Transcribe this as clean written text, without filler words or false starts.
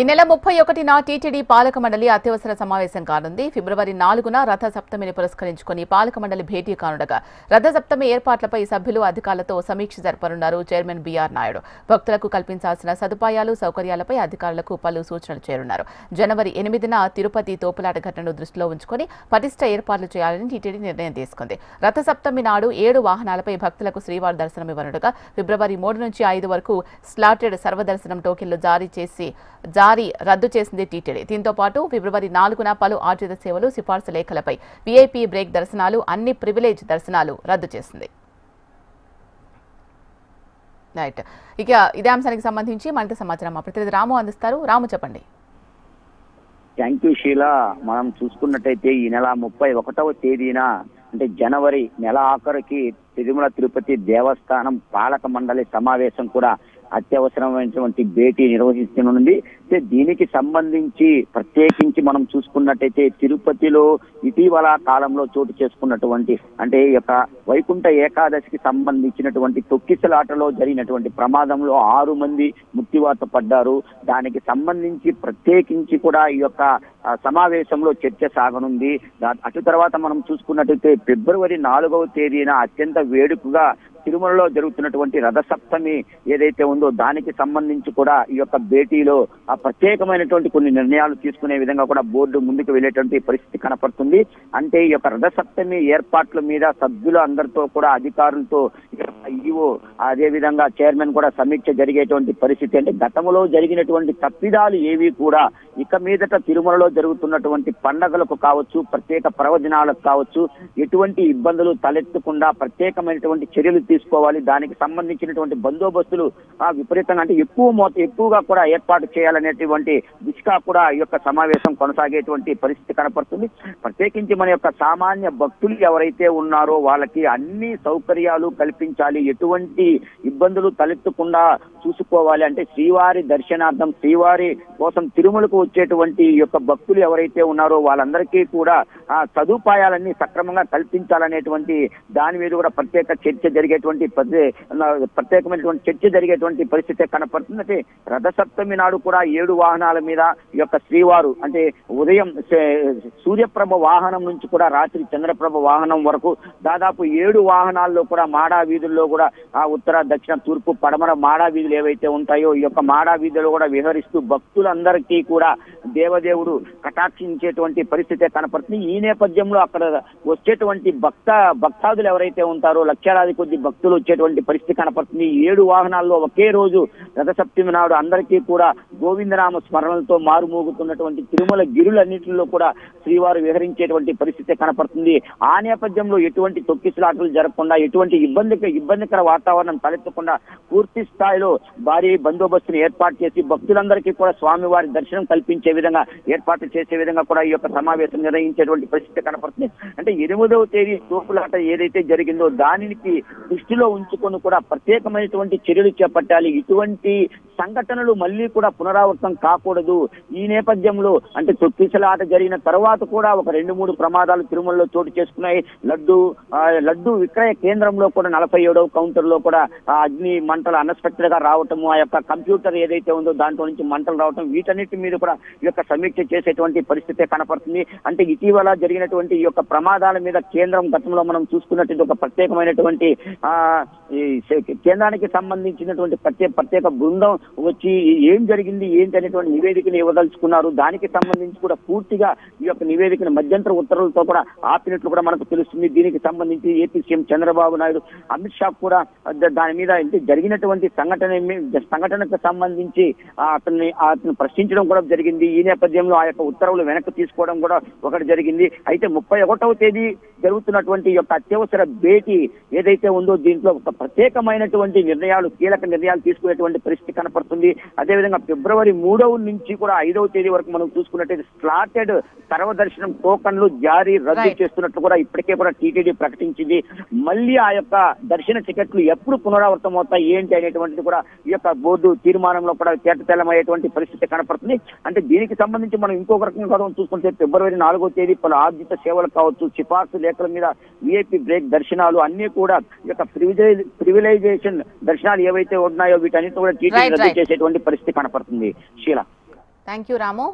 ఈ నెల 31న టీటీడీ పాలక మండలి అత్యవసర సమావేశం కానుంది. ఫిబ్రవరి 4న రథ సప్తమిని పురస్కరించుకుని పాలక మండలి భేటీ కానుండగా రథ సప్తమి ఏర్పాట్లపై సభ్యులు అధికారులతో సమీక్ష జరపనున్నారు చైర్మన్ బీఆర్ నాయుడు. భక్తులకు కల్పించాల్సిన సదుపాయాలు సౌకర్యాలపై అధికారులకు పలు సూచనలు చేరున్నారు. జనవరి 8న తిరుపతి తోపులాట ఘటనను దృష్టిలో ఉంచుకుని పటిష్ట ఏర్పాట్లు చేయాలని టీటీడీ నిర్ణయం తీసుకుంది. రథ సప్తమి నాడు 7 వాహనాలపై భక్తులకు శ్రీవారి దర్శనం ఇవ్వనుండగా ఫిబ్రవరి 3 నుంచి 5 వరకు స్లాటెడ్ సర్వదర్శనం టోకెన్లు రద్దు చేసింది టీటీడీ. దీంతో పాటు ఫిబ్రవరి 4న పలు ఆర్జిత సేవలు సిఫార్సు లేఖలపై వీఐపీ బ్రేక్ దర్శనాలు అన్ని ప్రివిలేజ్ దర్శనాలు రద్దు చేసింది. రైట్, ఇక ఇదే అంశానికి సంబంధించి మరింత సమాచారం మా ప్రతినిధి రాము అందిస్తారు. రాము, చెప్పండి. Thank you Sheela. మనం చూసుకున్నట్టయితే ఈ నెల 31వ తేదీన అంటే జనవరి నెల ఆఖరికి తిరుమల తిరుపతి దేవస్థానం పాలక మండలి సమావేశం కూడా అత్యవసరమైనటువంటి భేటీ నిర్వహించనుంది. దీనికి సంబంధించి ప్రత్యేకించి మనం చూసుకున్నట్టయితే తిరుపతిలో ఇటీవల కాలంలో చోటు చేసుకున్నటువంటి అంటే ఈ యొక్క వైకుంఠ ఏకాదశికి సంబంధించినటువంటి తొక్కిసలాటలో జరిగినటువంటి ప్రమాదంలో 6 మంది మృత్యువాత పడ్డారు. దానికి సంబంధించి ప్రత్యేకించి కూడా ఈ యొక్క సమావేశంలో చర్చ సాగనుంది. అటు తర్వాత మనం చూసుకున్నట్టయితే ఫిబ్రవరి 4వ తేదీన అత్యంత వేడుకగా తిరుమలలో జరుగుతున్నటువంటి రథసప్తమి ఏదైతే ఉందో దానికి సంబంధించి కూడా ఈ యొక్క భేటీలో ఆ ప్రత్యేకమైనటువంటి కొన్ని నిర్ణయాలు తీసుకునే విధంగా కూడా బోర్డు ముందుకు వెళ్ళేటువంటి పరిస్థితి కనపడుతుంది. అంటే ఈ యొక్క రథసప్తమి ఏర్పాట్ల మీద సభ్యులు అందరితో కూడా అధికారులతో ఈవో అదే విధంగా చైర్మన్ కూడా సమీక్ష జరిగేటువంటి పరిస్థితి. అంటే గతంలో జరిగినటువంటి తప్పిదాలు ఏవి కూడా ఇక మీదట తిరుమలలో జరుగుతున్నటువంటి పండగలకు కావచ్చు, ప్రత్యేక పర్వదినాలకు కావచ్చు, ఎటువంటి ఇబ్బందులు తలెత్తకుండా ప్రత్యేకమైనటువంటి చర్యలు తీసుకోవాలి. దానికి సంబంధించినటువంటి బందోబస్తులు విపరీతంగా అంటే ఎక్కువగా కూడా ఏర్పాటు చేయాలనేటువంటి దిశగా కూడా ఈ యొక్క సమావేశం కొనసాగేటువంటి పరిస్థితి కనపడుతుంది. ప్రత్యేకించి మన యొక్క సామాన్య భక్తులు ఎవరైతే ఉన్నారో వాళ్ళకి అన్ని సౌకర్యాలు కల్పించాలి, ఎటువంటి ఇబ్బందులు తలెత్తకుండా చూసుకోవాలి. అంటే శ్రీవారి దర్శనార్థం శ్రీవారి కోసం తిరుమలకు వచ్చేటువంటి యొక్క భక్తులు ఎవరైతే ఉన్నారో వాళ్ళందరికీ కూడా ఆ సదుపాయాలన్నీ సక్రమంగా కల్పించాలనేటువంటి దాని మీద కూడా ప్రత్యేకమైనటువంటి చర్చ జరిగేటువంటి పరిస్థితి కనపడుతుంది. అంటే రథసప్తమి నాడు కూడా 7 వాహనాల మీద ఈ యొక్క శ్రీవారు అంటే ఉదయం సూర్యప్రభ వాహనం నుంచి కూడా రాత్రి చంద్రప్రభ వాహనం వరకు దాదాపు 7 వాహనాల్లో కూడా మాడా వీధుల్లో కూడా ఆ ఉత్తర దక్షిణ తూర్పు పడమర మాడా వీధులు ఏవైతే ఉంటాయో ఈ యొక్క మాడా వీధులు కూడా విహరిస్తూ భక్తులందరికీ కూడా దేవదేవుడు కటాక్షించేటువంటి పరిస్థితి కనపడుతుంది. ఈ నేపథ్యంలో అక్కడ వచ్చేటువంటి భక్తాదులు ఎవరైతే ఉంటారో లక్షలాది కొద్ది భక్తులు వచ్చేటువంటి పరిస్థితి కనపడుతుంది. 7 వాహనాల్లో ఒకే రోజు రథసప్తమి నాడు అందరికీ కూడా గోవిందనామ స్మరణలతో మారుమోగుతున్నటువంటి తిరుమల గిరులన్నింటిలో కూడా శ్రీవారు విహరించేటువంటి పరిస్థితి కనపడుతుంది. ఆ నేపథ్యంలో ఎటువంటి తొక్కిసలాటలు జరగకుండా ఎటువంటి ఇబ్బందికర వాతావరణం తలెత్తకుండా పూర్తి స్థాయిలో భారీ బందోబస్తును ఏర్పాటు చేసి భక్తులందరికీ కూడా స్వామివారి దర్శనం కల్పించే విధంగా ఏర్పాట్లు చేసే విధంగా కూడా ఈ యొక్క సమావేశం నిర్వహించేటువంటి పరిస్థితి కనపడుతుంది. అంటే 8వ తేదీ తోపులాట ఏదైతే జరిగిందో దానికి దృష్టిలో ఉంచుకొని కూడా ప్రత్యేకమైనటువంటి చర్యలు చేపట్టాలి. ఇటువంటి సంఘటనలు మళ్ళీ కూడా పునరావృతం కాకూడదు. ఈ నేపథ్యంలో అంటే తొక్కిసలాట జరిగిన తర్వాత కూడా ఒక 2-3 ప్రమాదాలు తిరుమలలో చోటు చేసుకున్నాయి. లడ్డు విక్రయ కేంద్రంలో కూడా 47వ కౌంటర్ లో కూడా అగ్ని మంటలు అన్ఎక్స్పెక్టెడ్ గా రావటము, ఆ యొక్క కంప్యూటర్ ఏదైతే ఉందో దాంట్లో నుంచి మంటలు రావటం, వీటన్నిటి మీద కూడా ఈ యొక్క సమీక్ష చేసేటువంటి పరిస్థితి కనపడుతుంది. అంటే ఇటీవల జరిగినటువంటి ఈ యొక్క ప్రమాదాల మీద కేంద్రం గతంలో మనం చూసుకున్నట్టు ఒక ప్రత్యేకమైనటువంటి కేంద్రానికి సంబంధించినటువంటి ప్రత్యేక బృందం వచ్చి ఏం జరిగింది ఏంటి అనేటువంటి నివేదికను ఇవ్వదలుచుకున్నారు. దానికి సంబంధించి కూడా పూర్తిగా ఈ యొక్క నివేదికను మధ్యంతర ఉత్తర్వులతో కూడా ఆపినట్లు కూడా మనకు తెలుస్తుంది. దీనికి సంబంధించి ఏపీ సీఎం చంద్రబాబు నాయుడు, అమిత్ షా కూడా దాని మీద జరిగినటువంటి సంఘటనకు సంబంధించి అతను ప్రశ్నించడం కూడా జరిగింది. ఈ నేపథ్యంలో ఆ యొక్క ఉత్తర్వులు వెనక్కి తీసుకోవడం కూడా ఒకటి జరిగింది. అయితే 31వ తేదీ జరుగుతున్నటువంటి యొక్క అత్యవసర భేటీ ఏదైతే ఉందో దీంట్లో ఒక ప్రత్యేకమైనటువంటి కీలక నిర్ణయాలు తీసుకునేటువంటి పరిస్థితి కనపడుతుంది. అదేవిధంగా ఫిబ్రవరి 3వ నుంచి కూడా 5వ తేదీ వరకు మనం చూసుకున్నట్టయితే స్లాటెడ్ సర్వదర్శనం టోకన్లు రద్దు చేస్తున్నట్లు కూడా ఇప్పటికే కూడా టీటీడీ ప్రకటించింది. మళ్ళీ ఆ యొక్క దర్శన టికెట్లు ఎప్పుడు పునరావృతం అవుతాయి ఏంటి అనేటువంటిది కూడా ఈ యొక్క బోర్డు తీర్మానంలో కూడా తేటతెల్లమయ్యేటువంటి పరిస్థితి కనపడుతుంది. అంటే దీనికి సంబంధించి మనం ఇంకొక రకంగా చూసుకుంటే ఫిబ్రవరి 4వ తేదీ పలు ఆర్జిత సేవలు కావచ్చు, సిఫార్సు లేఖల మీద వీఐపీ బ్రేక్ దర్శనాలు అన్ని కూడా ఈ యొక్క ప్రివిలైజేషన్ దర్శనాలు ఏవైతే ఉన్నాయో వీటన్నిటి కూడా టీటీడీ రద్దు చేసేటువంటి పరిస్థితి కనపడుతుంది. షీలా. Thank you Ramu.